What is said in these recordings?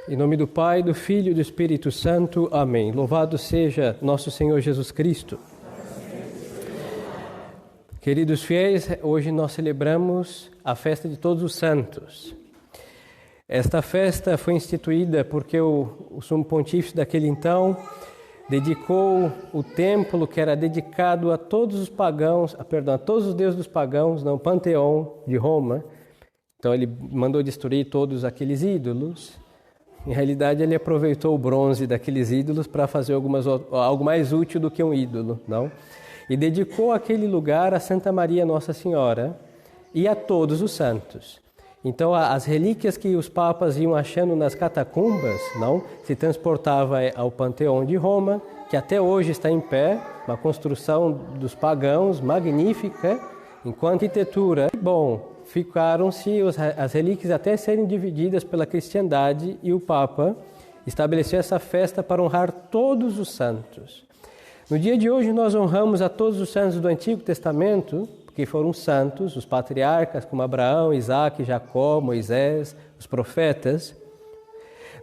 Em nome do Pai, do Filho e do Espírito Santo. Amém. Louvado seja nosso Senhor Jesus Cristo. Queridos fiéis, hoje nós celebramos a festa de Todos os Santos. Esta festa foi instituída porque o Sumo Pontífice daquele então dedicou o templo que era dedicado a todos os pagãos, a todos os deuses dos pagãos, no Panteão de Roma. Então ele mandou destruir todos aqueles ídolos. Em realidade, ele aproveitou o bronze daqueles ídolos para fazer algo mais útil do que um ídolo, não? E dedicou aquele lugar a Santa Maria Nossa Senhora e a todos os santos. Então, as relíquias que os papas iam achando nas catacumbas, não, se transportava ao Panteão de Roma, que até hoje está em pé, uma construção dos pagãos magnífica, enquanto arquitetura. Bom, ficaram-se as relíquias até serem divididas pela cristandade e o Papa estabeleceu essa festa para honrar todos os santos. No dia de hoje nós honramos a todos os santos do Antigo Testamento, porque foram santos, os patriarcas como Abraão, Isaac, Jacó, Moisés, os profetas.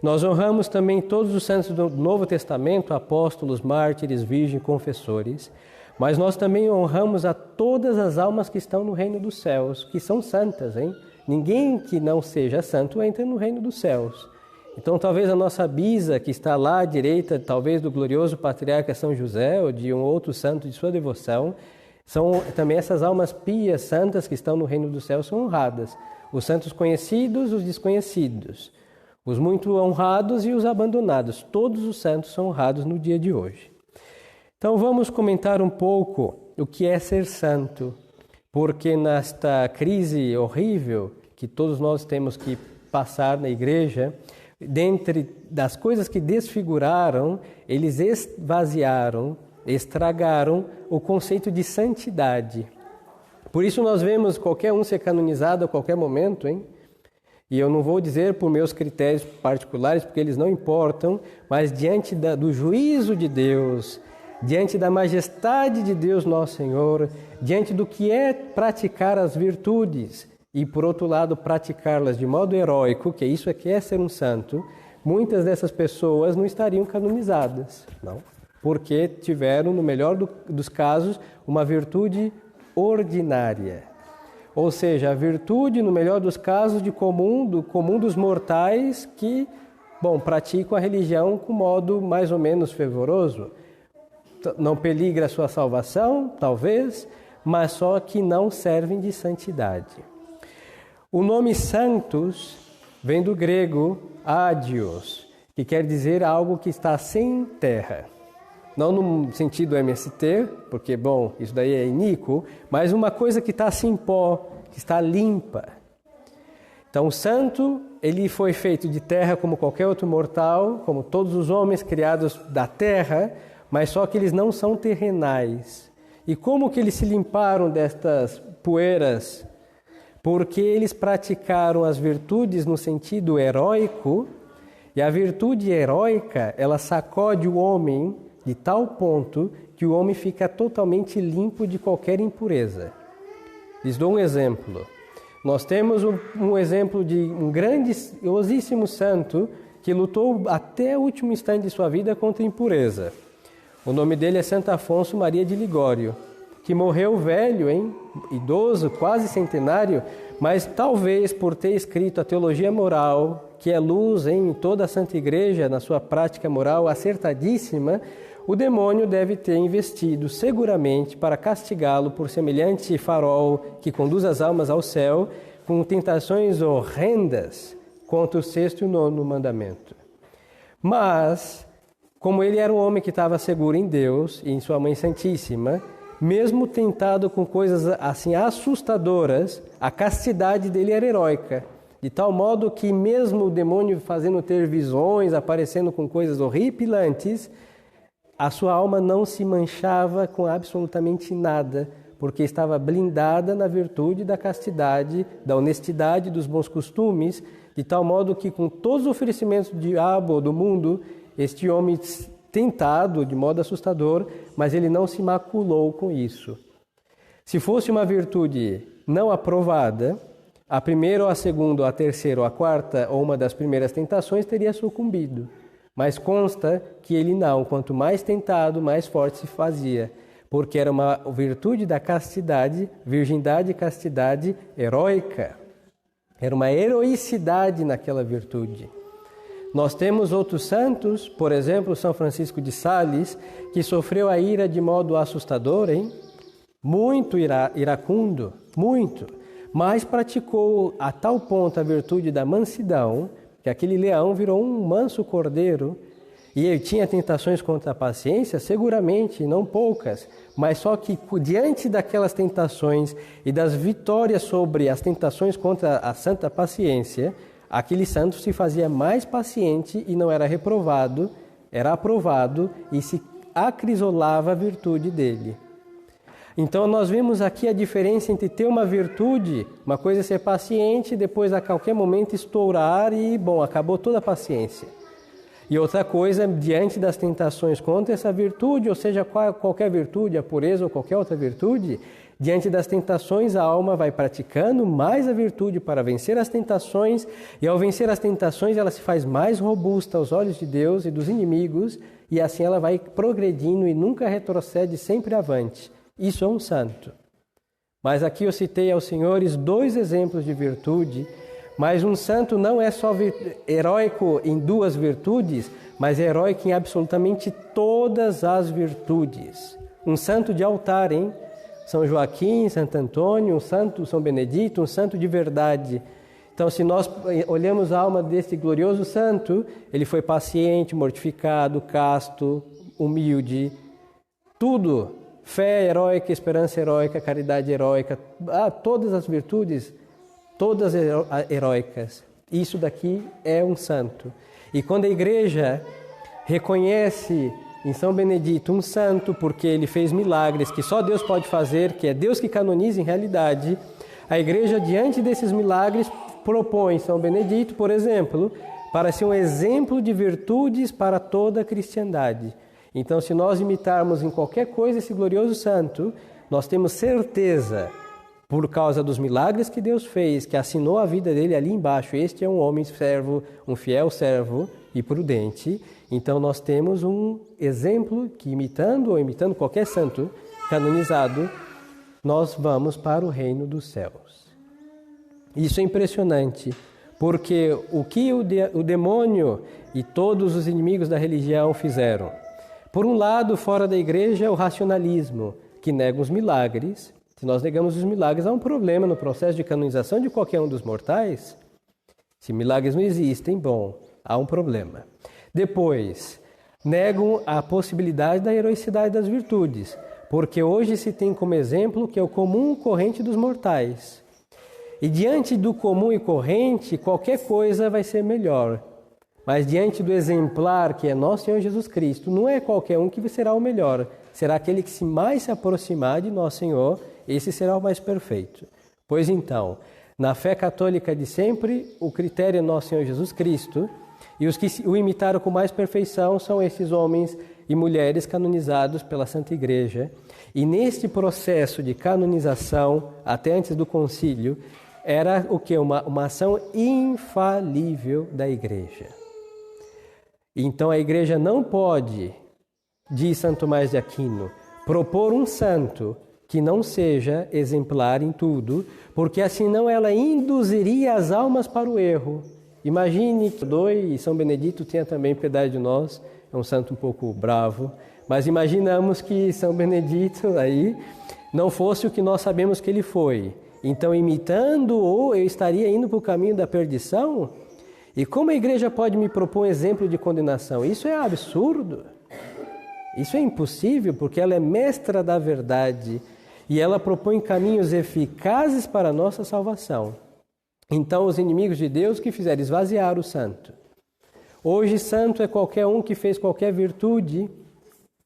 Nós honramos também todos os santos do Novo Testamento, apóstolos, mártires, virgens, confessores. Mas nós também honramos a todas as almas que estão no reino dos céus, que são santas, hein? Ninguém que não seja santo entra no reino dos céus. Então talvez a nossa bisa, que está lá à direita, talvez do glorioso patriarca São José, ou de um outro santo de sua devoção, são também essas almas pias, santas, que estão no reino dos céus, são honradas. Os santos conhecidos, os desconhecidos, os muito honrados e os abandonados. Todos os santos são honrados no dia de hoje. Então vamos comentar um pouco o que é ser santo, porque nesta crise horrível que todos nós temos que passar na igreja, dentre das coisas que desfiguraram, eles esvaziaram, estragaram o conceito de santidade. Por isso nós vemos qualquer um ser canonizado a qualquer momento, hein? E eu não vou dizer por meus critérios particulares, porque eles não importam, mas diante do juízo de Deus, diante da majestade de Deus Nosso Senhor, diante do que é praticar as virtudes e, por outro lado, praticá-las de modo heróico, que isso é que é ser um santo, muitas dessas pessoas não estariam canonizadas, não? Porque tiveram, no melhor dos casos, uma virtude ordinária. Ou seja, a virtude, no melhor dos casos, do comum dos mortais que, praticam a religião com modo mais ou menos fervoroso. Não peligra a sua salvação, talvez, mas só que não servem de santidade. O nome santos vem do grego ádios, que quer dizer algo que está sem terra. Não no sentido MST, porque, isso daí é iníquo, mas uma coisa que está sem pó, que está limpa. Então, o santo, ele foi feito de terra como qualquer outro mortal, como todos os homens criados da terra, mas só que eles não são terrenais. E como que eles se limparam destas poeiras? Porque eles praticaram as virtudes no sentido heróico, e a virtude heróica, ela sacode o homem de tal ponto que o homem fica totalmente limpo de qualquer impureza. Lhes dou um exemplo. Nós temos um exemplo de um grandiosíssimo santo que lutou até o último instante de sua vida contra a impureza. O nome dele é Santo Afonso Maria de Ligório, que morreu velho, idoso, quase centenário, mas talvez por ter escrito a Teologia Moral, que é luz em toda a Santa Igreja, na sua prática moral acertadíssima, o demônio deve ter investido seguramente para castigá-lo por semelhante farol que conduz as almas ao céu, com tentações horrendas contra o 6º e o 9º mandamento. Mas, como ele era um homem que estava seguro em Deus e em sua Mãe Santíssima, mesmo tentado com coisas assim assustadoras, a castidade dele era heróica, de tal modo que mesmo o demônio fazendo ter visões, aparecendo com coisas horripilantes, a sua alma não se manchava com absolutamente nada, porque estava blindada na virtude da castidade, da honestidade, dos bons costumes, de tal modo que com todos os oferecimentos do diabo ou do mundo, este homem tentado de modo assustador, mas ele não se maculou com isso. Se fosse uma virtude não aprovada, a primeira, ou a segunda, ou a terceira, ou a quarta, ou uma das primeiras tentações teria sucumbido. Mas consta que ele não, quanto mais tentado, mais forte se fazia, porque era uma virtude da castidade, virgindade e castidade heróica. Era uma heroicidade naquela virtude. Nós temos outros santos, por exemplo, São Francisco de Sales, que sofreu a ira de modo assustador, hein? Muito iracundo, muito, mas praticou a tal ponto a virtude da mansidão, que aquele leão virou um manso cordeiro, e ele tinha tentações contra a paciência, seguramente, não poucas, mas só que diante daquelas tentações e das vitórias sobre as tentações contra a santa paciência, aquele santo se fazia mais paciente e não era reprovado, era aprovado e se acrisolava a virtude dele. Então nós vemos aqui a diferença entre ter uma virtude, uma coisa é ser paciente, depois a qualquer momento estourar e, bom, acabou toda a paciência. E outra coisa, diante das tentações contra essa virtude, ou seja, qualquer virtude, a pureza ou qualquer outra virtude, diante das tentações a alma vai praticando mais a virtude para vencer as tentações, e ao vencer as tentações ela se faz mais robusta aos olhos de Deus e dos inimigos, e assim ela vai progredindo e nunca retrocede, sempre avante. Isso é um santo. Mas aqui eu citei aos senhores 2 exemplos de virtude, mas um santo não é só heróico em 2 virtudes, mas é heróico em absolutamente todas as virtudes. Um santo de altar, hein? São Joaquim, Santo Antônio, um santo São Benedito, um santo de verdade. Então, se nós olhamos a alma desse glorioso santo, ele foi paciente, mortificado, casto, humilde, tudo. Fé heróica, esperança heróica, caridade heróica, todas as virtudes, todas heróicas. Isso daqui é um santo. E quando a igreja reconhece em São Benedito um santo, porque ele fez milagres que só Deus pode fazer, que é Deus que canoniza em realidade, a igreja, diante desses milagres, propõe São Benedito, por exemplo, para ser um exemplo de virtudes para toda a cristandade. Então, se nós imitarmos em qualquer coisa esse glorioso santo, nós temos certeza, por causa dos milagres que Deus fez, que assinou a vida dele ali embaixo, este é um homem servo, um fiel servo e prudente. Então, nós temos um exemplo que, imitando qualquer santo canonizado, nós vamos para o reino dos céus. Isso é impressionante, porque o que o demônio e todos os inimigos da religião fizeram? Por um lado, fora da igreja, é o racionalismo, que nega os milagres. Se nós negamos os milagres, há um problema no processo de canonização de qualquer um dos mortais. Se milagres não existem, bom, há um problema. Depois, negam a possibilidade da heroicidade das virtudes, porque hoje se tem como exemplo que é o comum corrente dos mortais. E diante do comum e corrente, qualquer coisa vai ser melhor. Mas diante do exemplar que é nosso Senhor Jesus Cristo, não é qualquer um que será o melhor. Será aquele que mais se aproximar de nosso Senhor, esse será o mais perfeito. Pois então, na fé católica de sempre, o critério é nosso Senhor Jesus Cristo, e os que o imitaram com mais perfeição são esses homens e mulheres canonizados pela Santa Igreja. E neste processo de canonização, até antes do concílio, era o quê? Uma ação infalível da Igreja. Então a Igreja não pode, diz Santo Tomás de Aquino, propor um santo que não seja exemplar em tudo, porque assim não ela induziria as almas para o erro. Imagine que e São Benedito tenha também piedade de nós, é um santo um pouco bravo, mas imaginamos que São Benedito aí não fosse o que nós sabemos que ele foi. Então, imitando-o, eu estaria indo para o caminho da perdição? E como a igreja pode me propor um exemplo de condenação? Isso é absurdo. Isso é impossível, porque ela é mestra da verdade e ela propõe caminhos eficazes para a nossa salvação. Então, os inimigos de Deus que fizeram esvaziar o santo. Hoje, santo é qualquer um que fez qualquer virtude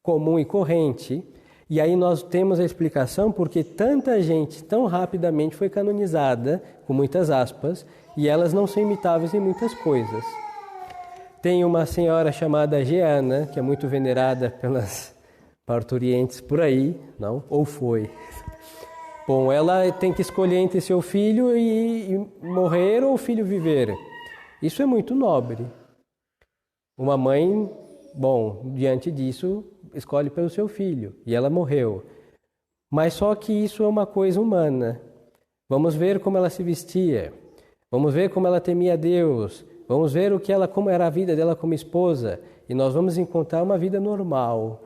comum e corrente. E aí nós temos a explicação porque tanta gente tão rapidamente foi canonizada, com muitas aspas, e elas não são imitáveis em muitas coisas. Tem uma senhora chamada Jeana, que é muito venerada pelas parturientes por aí, não? Ou foi. Bom, ela tem que escolher entre seu filho e morrer ou o filho viver. Isso é muito nobre. Uma mãe, bom, diante disso, escolhe pelo seu filho e ela morreu. Mas só que isso é uma coisa humana. Vamos ver como ela se vestia. Vamos ver como ela temia Deus. Vamos ver como era a vida dela como esposa. E nós vamos encontrar uma vida normal.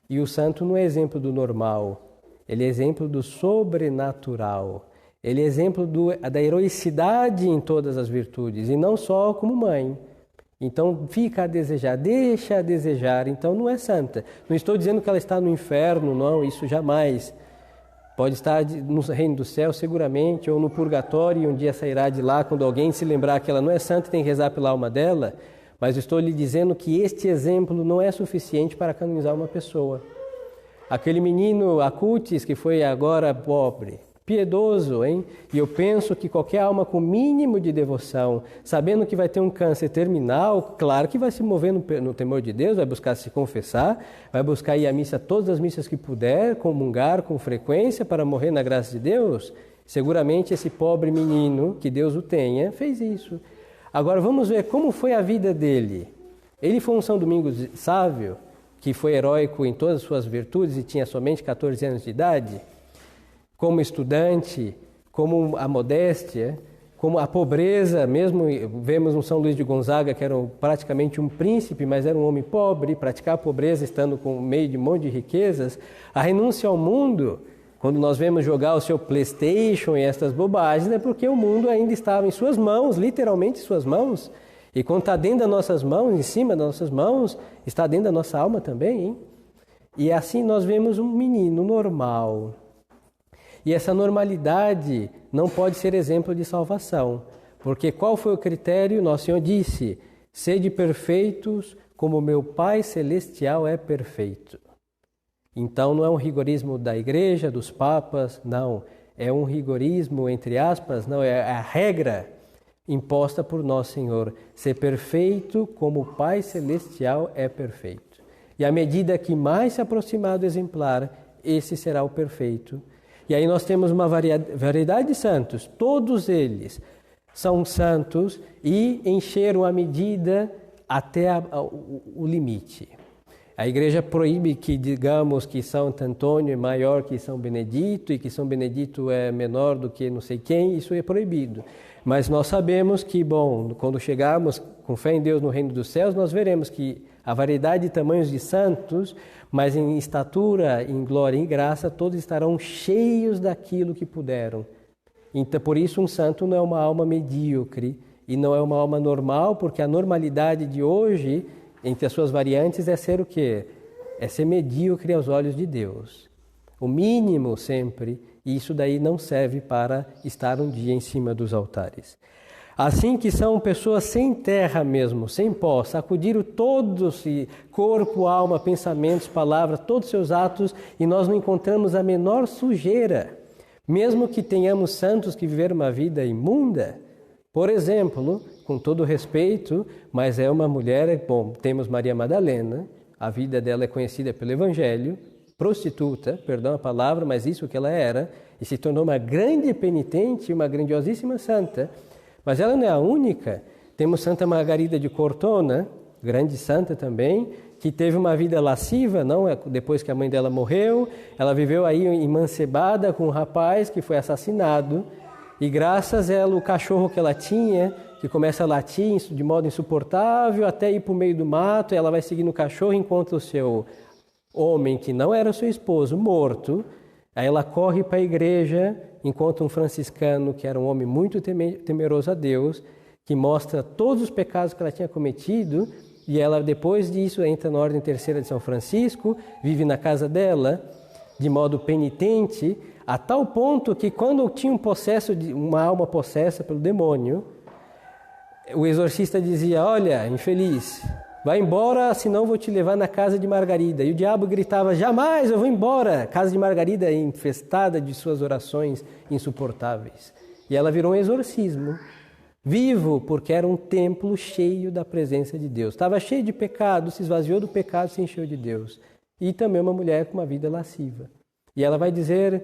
E o santo não é exemplo do normal. Ele é exemplo do sobrenatural. Ele é exemplo da heroicidade em todas as virtudes. E não só como mãe. Então fica a desejar, deixa a desejar. Então não é santa. Não estou dizendo que ela está no inferno, não. Isso jamais. Pode estar no reino do céu, seguramente, ou no purgatório, e um dia sairá de lá, quando alguém se lembrar que ela não é santa, tem que rezar pela alma dela. Mas eu estou lhe dizendo que este exemplo não é suficiente para canonizar uma pessoa. Aquele menino Acutis, que foi agora pobre, piedoso, hein? E eu penso que qualquer alma com mínimo de devoção, sabendo que vai ter um câncer terminal, claro que vai se mover no temor de Deus, vai buscar se confessar, vai buscar ir à missa, todas as missas que puder, comungar com frequência para morrer na graça de Deus. Seguramente esse pobre menino, que Deus o tenha, fez isso. Agora vamos ver como foi a vida dele. Ele foi um São Domingos sábio, que foi heróico em todas as suas virtudes e tinha somente 14 anos de idade, como estudante, como a modéstia, como a pobreza, mesmo vemos um São Luís de Gonzaga que era praticamente um príncipe, mas era um homem pobre, praticar a pobreza estando com meio de um monte de riquezas, a renúncia ao mundo, quando nós vemos jogar o seu PlayStation e estas bobagens, é porque o mundo ainda estava em suas mãos, literalmente em suas mãos. E quando está dentro das nossas mãos, em cima das nossas mãos, está dentro da nossa alma também, hein? E assim nós vemos um menino normal. E essa normalidade não pode ser exemplo de salvação. Porque qual foi o critério? Nosso Senhor disse, sede perfeitos como meu Pai Celestial é perfeito. Então não é um rigorismo da igreja, dos papas, não. É um rigorismo, entre aspas, não, é a regra imposta por Nosso Senhor, ser perfeito como o Pai Celestial é perfeito. E à medida que mais se aproximar do exemplar, esse será o perfeito. E aí nós temos uma variedade de santos, todos eles são santos e encheram a medida até o limite. A igreja proíbe que digamos que Santo Antônio é maior que São Benedito e que São Benedito é menor do que não sei quem, isso é proibido. Mas nós sabemos que, bom, quando chegarmos com fé em Deus no reino dos céus, nós veremos que a variedade de tamanhos de santos, mas em estatura, em glória e em graça, todos estarão cheios daquilo que puderam. Então, por isso, um santo não é uma alma medíocre e não é uma alma normal, porque a normalidade de hoje, entre as suas variantes, é ser o quê? É ser medíocre aos olhos de Deus. O mínimo sempre, e isso daí não serve para estar um dia em cima dos altares. Assim que são pessoas sem terra mesmo, sem pó, sacudiram todos, corpo, alma, pensamentos, palavras, todos os seus atos, e nós não encontramos a menor sujeira. Mesmo que tenhamos santos que viveram uma vida imunda, por exemplo, com todo respeito, mas é uma mulher, bom, temos Maria Madalena, a vida dela é conhecida pelo Evangelho, prostituta, perdão a palavra, mas isso que ela era, e se tornou uma grande penitente, uma grandiosíssima santa. Mas ela não é a única. Temos Santa Margarida de Cortona, grande santa também, que teve uma vida lasciva, não depois que a mãe dela morreu. Ela viveu aí emancebada com um rapaz que foi assassinado. E graças a ela, o cachorro que ela tinha, que começa a latir de modo insuportável, até ir para o meio do mato, ela vai seguindo o cachorro e encontra o seu homem, que não era seu esposo, morto. Aí ela corre para a igreja, encontra um franciscano, que era um homem muito temeroso a Deus, que mostra todos os pecados que ela tinha cometido, e ela, depois disso, entra na Ordem Terceira de São Francisco, vive na casa dela, de modo penitente, a tal ponto que quando tinha uma alma possessa pelo demônio, o exorcista dizia, olha, infeliz, vai embora, senão vou te levar na casa de Margarida. E o diabo gritava, jamais eu vou embora. A casa de Margarida é infestada de suas orações insuportáveis. E ela virou um exorcismo, vivo, porque era um templo cheio da presença de Deus. Estava cheio de pecado, se esvaziou do pecado, se encheu de Deus. E também uma mulher com uma vida lasciva. E ela vai dizer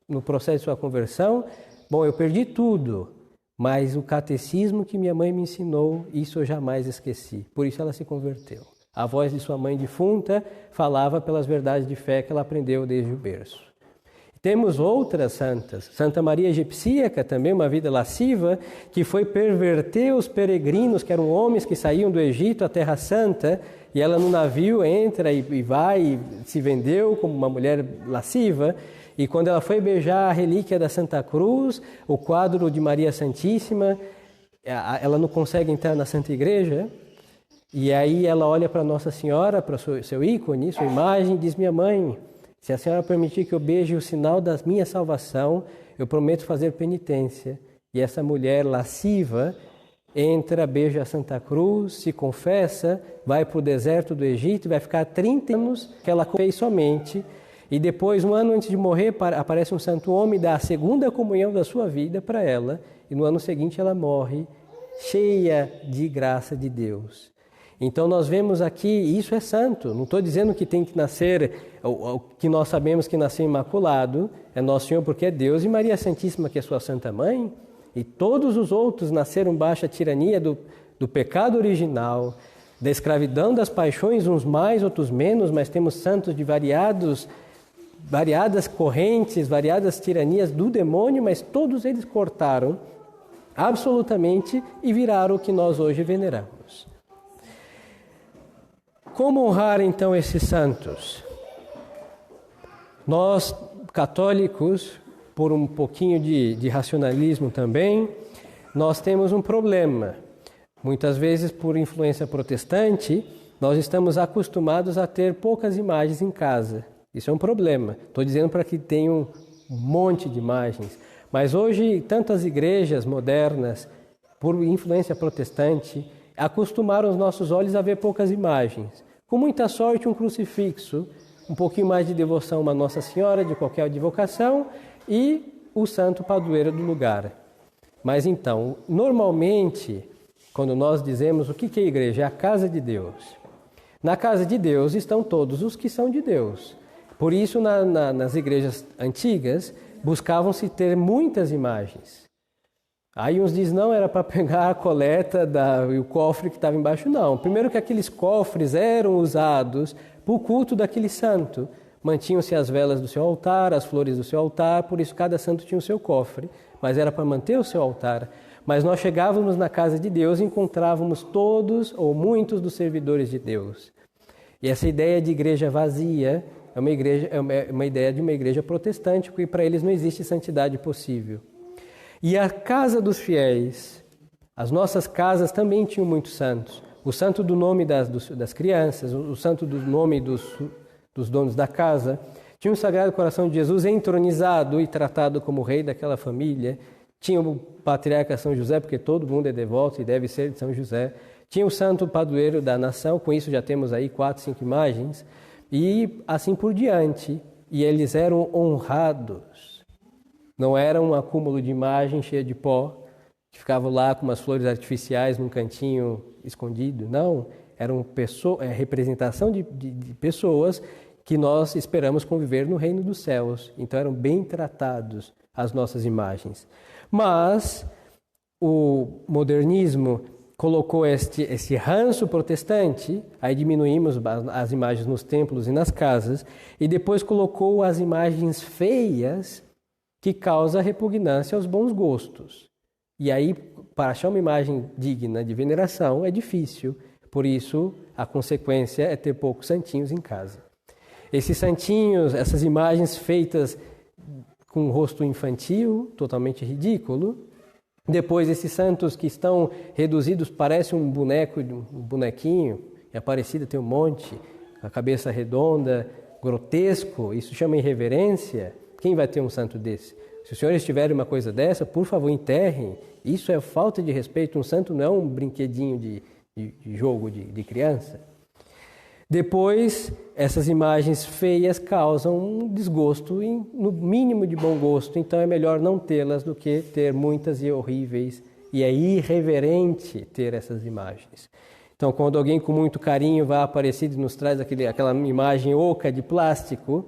no processo de sua conversão? Bom, eu perdi tudo, mas o catecismo que minha mãe me ensinou, isso eu jamais esqueci. Por isso ela se converteu. A voz de sua mãe defunta falava pelas verdades de fé que ela aprendeu desde o berço. Temos outras santas. Santa Maria Egipsíaca, também uma vida lasciva, que foi perverter os peregrinos, que eram homens que saíam do Egito à Terra Santa, e ela no navio entra e vai e se vendeu como uma mulher lasciva. E quando ela foi beijar a relíquia da Santa Cruz, o quadro de Maria Santíssima, ela não consegue entrar na Santa Igreja. E aí ela olha para Nossa Senhora, para o seu ícone, sua imagem, e diz: minha mãe, se a senhora permitir que eu beije o sinal da minha salvação, eu prometo fazer penitência. E essa mulher lasciva entra, beija a Santa Cruz, se confessa, vai para o deserto do Egito e vai ficar 30 anos que ela fez somente. E depois, um ano antes de morrer, aparece um santo homem e dá a segunda comunhão da sua vida para ela. E no ano seguinte ela morre cheia de graça de Deus. Então nós vemos aqui, isso é santo. Não estou dizendo que tem que nascer, que nós sabemos que nasceu imaculado, é Nosso Senhor porque é Deus, e Maria Santíssima que é sua Santa Mãe, e todos os outros nasceram baixo a tirania do pecado original, da escravidão das paixões, uns mais, outros menos, mas temos santos de variadas correntes, variadas tiranias do demônio, mas todos eles cortaram absolutamente e viraram o que nós hoje veneramos. Como honrar então esses santos? Nós, católicos, por um pouquinho de racionalismo também, nós temos um problema. Muitas vezes, por influência protestante, nós estamos acostumados a ter poucas imagens em casa. Isso é um problema. Estou dizendo para que tenham um monte de imagens. Mas hoje, tantas igrejas modernas, por influência protestante, acostumaram os nossos olhos a ver poucas imagens. Com muita sorte, um crucifixo, um pouquinho mais de devoção a uma Nossa Senhora de qualquer advocação e o santo padroeiro do lugar. Mas então, normalmente, quando nós dizemos o que é a igreja? É a casa de Deus. Na casa de Deus estão todos os que são de Deus. Por isso, nas igrejas antigas, buscavam-se ter muitas imagens. Aí uns dizem, não, era para pegar a coleta e o cofre que estava embaixo. Não, primeiro que aqueles cofres eram usados para o culto daquele santo. Mantinham-se as velas do seu altar, as flores do seu altar, por isso cada santo tinha o seu cofre, mas era para manter o seu altar. Mas nós chegávamos na casa de Deus e encontrávamos todos ou muitos dos servidores de Deus. E essa ideia de igreja vazia é uma ideia de uma igreja protestante, porque para eles não existe santidade possível. E a casa dos fiéis, as nossas casas também tinham muitos santos. O santo do nome das crianças, o santo do nome dos donos da casa. Tinha o Sagrado Coração de Jesus entronizado e tratado como rei daquela família. Tinha o patriarca São José, porque todo mundo é devoto e deve ser de São José. Tinha o santo padroeiro da nação, com isso já temos aí 4, 5 imagens. E assim por diante. E eles eram honrados. Não era um acúmulo de imagem cheia de pó, que ficava lá com umas flores artificiais num cantinho escondido. Não, era uma representação de pessoas que nós esperamos conviver no reino dos céus. Então eram bem tratados as nossas imagens. Mas o modernismo colocou esse ranço protestante, aí diminuímos as imagens nos templos e nas casas, e depois colocou as imagens feias que causa repugnância aos bons gostos. E aí, para achar uma imagem digna de veneração, é difícil. Por isso, a consequência é ter poucos santinhos em casa. Esses santinhos, essas imagens feitas com um rosto infantil, totalmente ridículo. Depois, esses santos que estão reduzidos, parece um bonequinho, e Aparecida tem um monte, a cabeça redonda, grotesco, isso chama irreverência. Quem vai ter um santo desse? Se os senhores tiverem uma coisa dessa, por favor, enterrem. Isso é falta de respeito. Um santo não é um brinquedinho de jogo de criança. Depois, essas imagens feias causam um desgosto, no mínimo de bom gosto. Então é melhor não tê-las do que ter muitas e horríveis. E é irreverente ter essas imagens. Então, quando alguém com muito carinho vai a Aparecida e nos traz aquela imagem oca de plástico,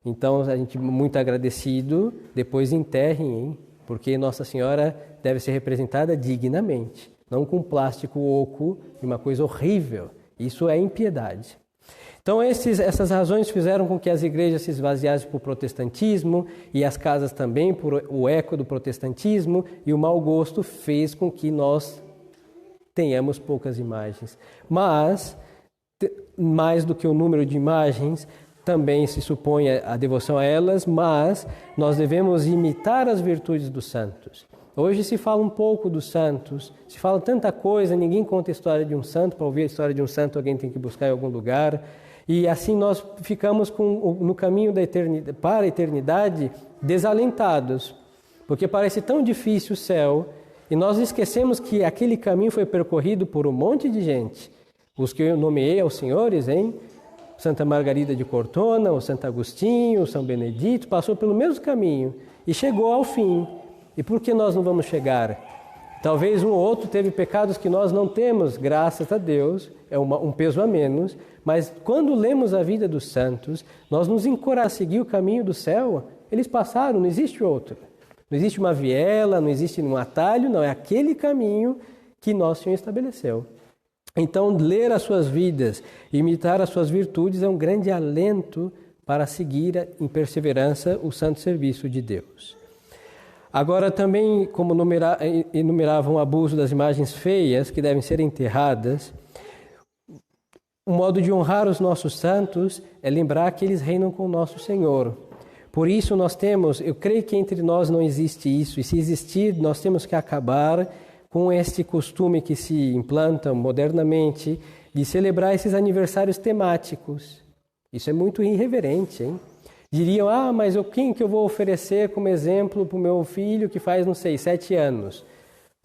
Então, a gente muito agradecido, depois enterrem, hein? Porque Nossa Senhora deve ser representada dignamente, não com plástico oco e uma coisa horrível. Isso é impiedade. Então, essas razões fizeram com que as igrejas se esvaziassem por protestantismo e as casas também por o eco do protestantismo, e o mau gosto fez com que nós tenhamos poucas imagens. Mas, mais do que o número de imagens, também se supõe a devoção a elas, mas nós devemos imitar as virtudes dos santos. Hoje se fala um pouco dos santos, se fala tanta coisa, ninguém conta a história de um santo. Para ouvir a história de um santo, alguém tem que buscar em algum lugar. E assim nós ficamos no caminho da eternidade, para a eternidade desalentados, porque parece tão difícil o céu, e nós esquecemos que aquele caminho foi percorrido por um monte de gente. Os que eu nomeei aos senhores, hein? Santa Margarida de Cortona, o Santo Agostinho, o São Benedito, passou pelo mesmo caminho e chegou ao fim. E por que nós não vamos chegar? Talvez um ou outro teve pecados que nós não temos, graças a Deus, é um peso a menos, mas quando lemos a vida dos santos, nós nos encorajamos a seguir o caminho do céu. Eles passaram, não existe outro. Não existe uma viela, não existe um atalho, não, é aquele caminho que Nosso Senhor estabeleceu. Então, ler as suas vidas, imitar as suas virtudes é um grande alento para seguir em perseverança o santo serviço de Deus. Agora, também, como enumeravam o abuso das imagens feias que devem ser enterradas, o modo de honrar os nossos santos é lembrar que eles reinam com o nosso Senhor. Por isso nós temos, eu creio que entre nós não existe isso, e se existir, nós temos que acabar com este costume que se implanta modernamente de celebrar esses aniversários temáticos. Isso é muito irreverente, hein? Diriam, mas quem que eu vou oferecer como exemplo para o meu filho que faz, 7 anos?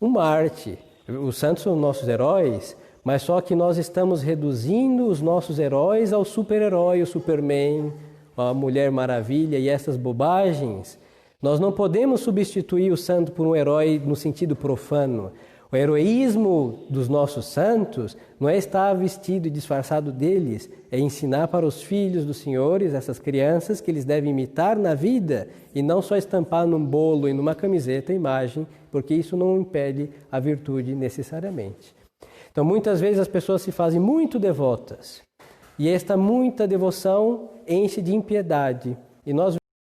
Um Marte. Os santos são nossos heróis, mas só que nós estamos reduzindo os nossos heróis ao super-herói, o Superman, a Mulher Maravilha e essas bobagens. Nós não podemos substituir o santo por um herói no sentido profano. O heroísmo dos nossos santos não é estar vestido e disfarçado deles, é ensinar para os filhos dos senhores, essas crianças, que eles devem imitar na vida e não só estampar num bolo e numa camiseta a imagem, porque isso não impede a virtude necessariamente. Então, muitas vezes as pessoas se fazem muito devotas e esta muita devoção enche de impiedade. E nós